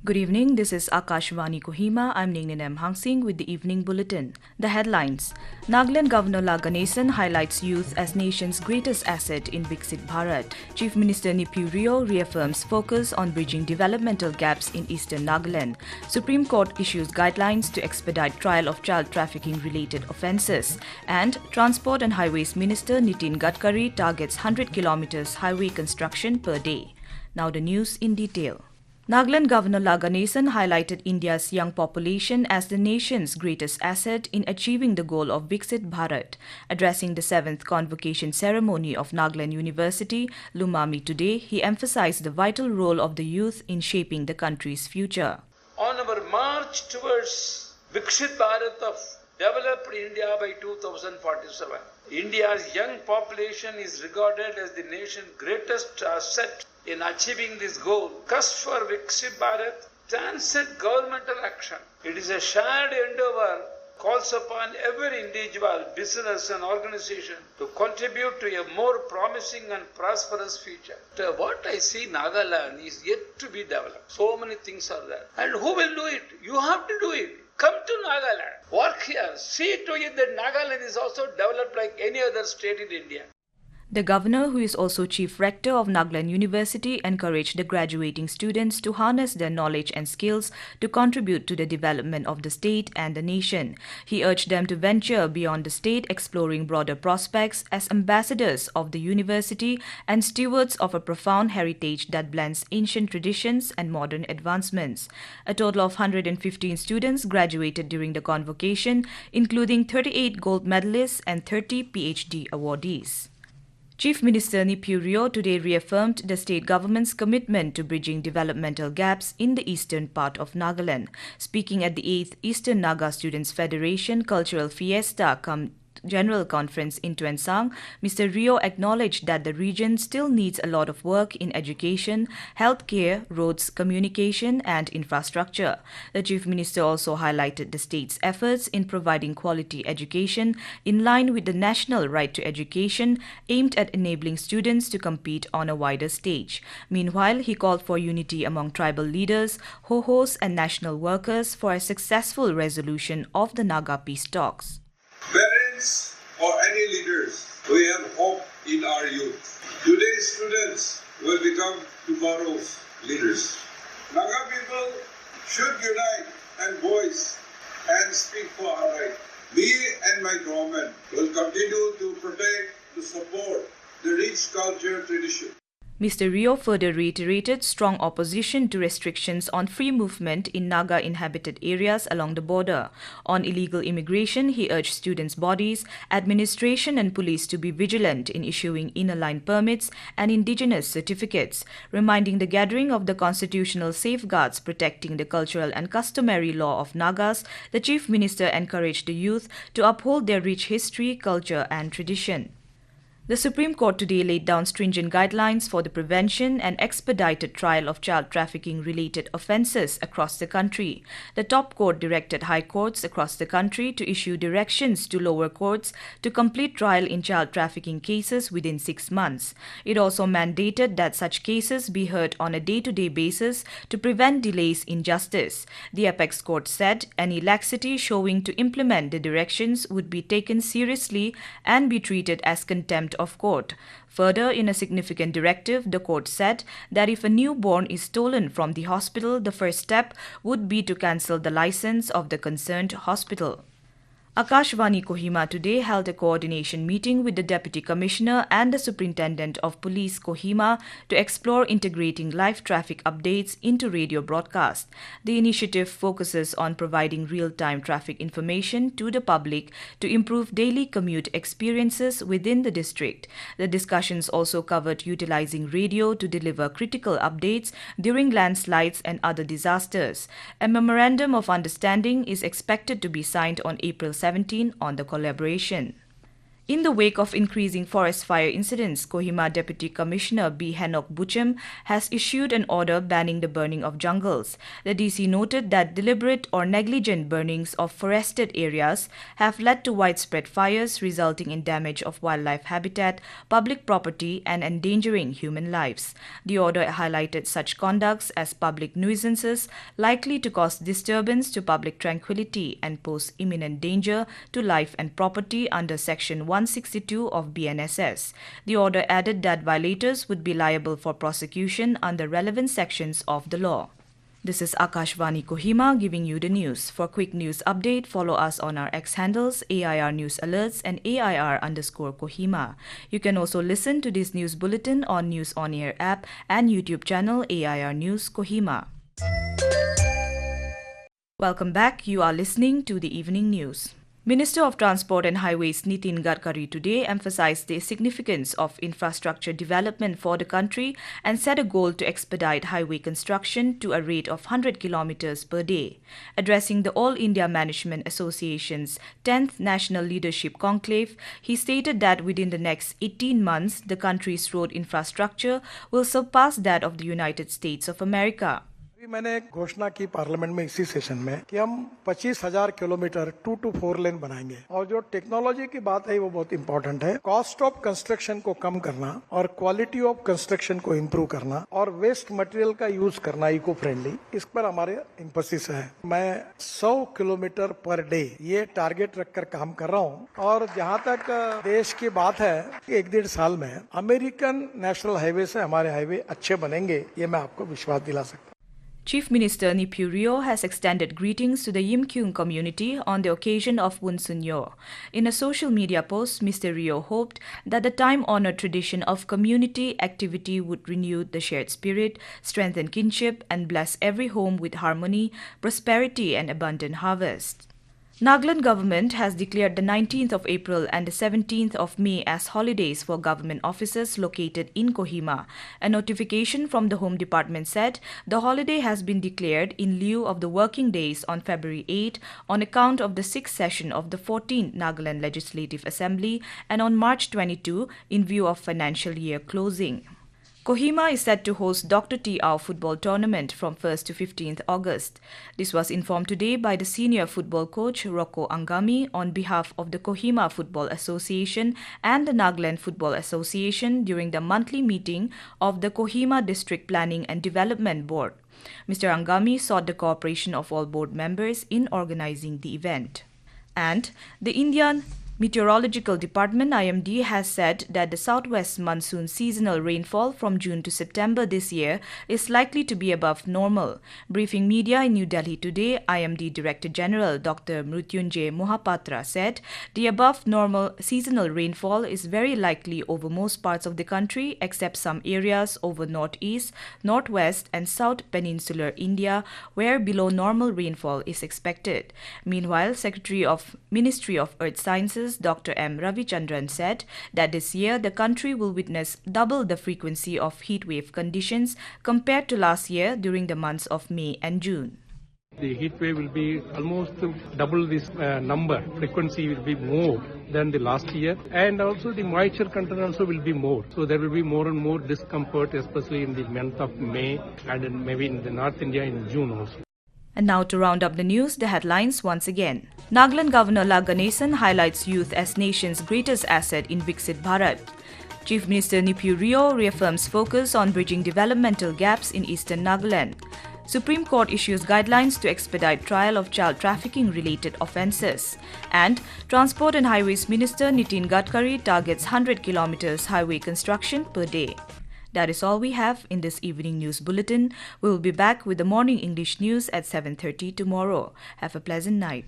Good evening, this is Akashvani Kohima. I'm Ningnin M. Hangsing with the Evening Bulletin. The headlines. Nagaland Governor La Ganesan highlights youth as nation's greatest asset in Viksit Bharat. Chief Minister Neiphiu Rio reaffirms focus on bridging developmental gaps in Eastern Nagaland. Supreme Court issues guidelines to expedite trial of child trafficking related offences. And Transport and Highways Minister Nitin Gadkari targets 100 kilometres highway construction per day. Now the news in detail. Nagaland Governor La Ganesan highlighted India's young population as the nation's greatest asset in achieving the goal of Viksit Bharat. Addressing the 7th convocation ceremony of Nagaland University, Lumami today, he emphasized the vital role of the youth in shaping the country's future. On our march towards Viksit Bharat of developed India by 2047, India's young population is regarded as the nation's greatest asset in achieving this goal. Cusp for Viksit Bharat transcends governmental action. It is a shared endeavor, calls upon every individual, business and organization to contribute to a more promising and prosperous future. What I see Nagaland is yet to be developed. So many things are there. And who will do it? You have to do it. Come to Nagaland. Work here. See to it that Nagaland is also developed like any other state in India. The governor, who is also chief rector of Nagaland University, encouraged the graduating students to harness their knowledge and skills to contribute to the development of the state and the nation. He urged them to venture beyond the state, exploring broader prospects as ambassadors of the university and stewards of a profound heritage that blends ancient traditions and modern advancements. A total of 115 students graduated during the convocation, including 38 gold medalists and 30 PhD awardees. Chief Minister Neiphiu Rio today reaffirmed the state government's commitment to bridging developmental gaps in the eastern part of Nagaland. Speaking at the 8th Eastern Naga Students Federation Cultural Fiesta General Conference in Tuensang, Mr. Rio acknowledged that the region still needs a lot of work in education, healthcare, roads, communication and infrastructure. The Chief Minister also highlighted the state's efforts in providing quality education in line with the national right to education aimed at enabling students to compete on a wider stage. Meanwhile, he called for unity among tribal leaders, ho-hos and national workers for a successful resolution of the Naga peace talks. Parents or any leaders, we have hope in our youth. Today's students will become tomorrow's leaders. Naga people should unite and voice and speak for our right. Me and my government will continue to protect, to support the rich culture tradition. Mr. Rio further reiterated strong opposition to restrictions on free movement in Naga-inhabited areas along the border. On illegal immigration, he urged students' bodies, administration and police to be vigilant in issuing inner-line permits and indigenous certificates. Reminding the gathering of the constitutional safeguards protecting the cultural and customary law of Nagas, the Chief Minister encouraged the youth to uphold their rich history, culture and tradition. The Supreme Court today laid down stringent guidelines for the prevention and expedited trial of child trafficking-related offences across the country. The top court directed high courts across the country to issue directions to lower courts to complete trial in child trafficking cases within 6 months. It also mandated that such cases be heard on a day-to-day basis to prevent delays in justice. The apex court said any laxity showing to implement the directions would be taken seriously and be treated as contempt of court. Further, in a significant directive, the court said that if a newborn is stolen from the hospital, the first step would be to cancel the license of the concerned hospital. Akashvani Kohima today held a coordination meeting with the Deputy Commissioner and the Superintendent of Police Kohima to explore integrating live traffic updates into radio broadcast. The initiative focuses on providing real-time traffic information to the public to improve daily commute experiences within the district. The discussions also covered utilizing radio to deliver critical updates during landslides and other disasters. A memorandum of understanding is expected to be signed on April 17 on the collaboration. In the wake of increasing forest fire incidents, Kohima Deputy Commissioner B. Henok Buchem has issued an order banning the burning of jungles. The DC noted that deliberate or negligent burnings of forested areas have led to widespread fires, resulting in damage of wildlife habitat, public property, and endangering human lives. The order highlighted such conducts as public nuisances likely to cause disturbance to public tranquility and pose imminent danger to life and property under Section 162 of BNSS. The order added that violators would be liable for prosecution under relevant sections of the law. This is Akashvani Kohima giving you the news. For quick news update, follow us on our X handles, AIR News Alerts and AIR_Kohima. You can also listen to this news bulletin on News On Air app and YouTube channel AIR News Kohima. Welcome back. You are listening to the evening news. Minister of Transport and Highways Nitin Gadkari today emphasized the significance of infrastructure development for the country and set a goal to expedite highway construction to a rate of 100 kilometers per day. Addressing the All India Management Association's 10th National Leadership Conclave, he stated that within the next 18 months, the country's road infrastructure will surpass that of the United States of America. मैंने घोषणा की parliament में इसी session में कि हम 25,000 kilometre 2 to 4 लेन बनाएंगे और जो टेक्नोलॉजी की बात है वो बहुत इंपॉर्टेंट है। कॉस्ट ऑफ कंस्ट्रक्शन को कम करना और क्वालिटी ऑफ कंस्ट्रक्शन को इम्प्रूव करना और वेस्ट मटेरियल का यूज करना इको फ्रेंडली, इस पर हमारे एम्फेसिस है। मैं 100 किलोमीटर पर डे ये टारगेट रखकर काम कर रहा हूँ और जहाँ तक देश की बात है 1-1.5 साल में अमेरिकन नेशनल हाईवे से हमारे हाईवे अच्छे बनेंगे, ये मैं आपको विश्वास दिला सकता हूँ। Chief Minister Neiphiu Rio has extended greetings to the Yimkyung community on the occasion of Wunsunyo. In a social media post, Mr. Rio hoped that the time-honored tradition of community activity would renew the shared spirit, strengthen kinship, and bless every home with harmony, prosperity, and abundant harvest. Nagaland government has declared the 19th of April and the 17th of May as holidays for government offices located in Kohima. A notification from the Home Department said the holiday has been declared in lieu of the working days on February 8 on account of the 6th session of the 14th Nagaland Legislative Assembly and on March 22 in view of financial year closing. Kohima is set to host Dr. T. Au football tournament from 1st to 15th August. This was informed today by the senior football coach Rocco Angami on behalf of the Kohima Football Association and the Nagaland Football Association during the monthly meeting of the Kohima District Planning and Development Board. Mr. Angami sought the cooperation of all board members in organizing the event. And the Indian Meteorological Department IMD has said that the southwest monsoon seasonal rainfall from June to September this year is likely to be above normal. Briefing media in New Delhi today, IMD Director General Dr. Mrutyunjay Mohapatra said the above normal seasonal rainfall is very likely over most parts of the country except some areas over northeast, northwest and south peninsular India where below normal rainfall is expected. Meanwhile, Secretary of Ministry of Earth Sciences Dr. M. Ravichandran said that this year the country will witness double the frequency of heatwave conditions compared to last year during the months of May and June. The heat wave will be almost double this number. Frequency will be more than the last year, and also the moisture content also will be more. So there will be more and more discomfort, especially in the month of May and maybe in the North India in June also. And now to round up the news, the headlines once again. Nagaland Governor La Ganesan highlights youth as nation's greatest asset in Viksit Bharat. Chief Minister Neiphiu Rio reaffirms focus on bridging developmental gaps in Eastern Nagaland. Supreme Court issues guidelines to expedite trial of child trafficking related offences. And Transport and Highways Minister Nitin Gadkari targets 100 kilometers highway construction per day. That is all we have in this evening news bulletin. We will be back with the morning English news at 7:30 tomorrow. Have a pleasant night.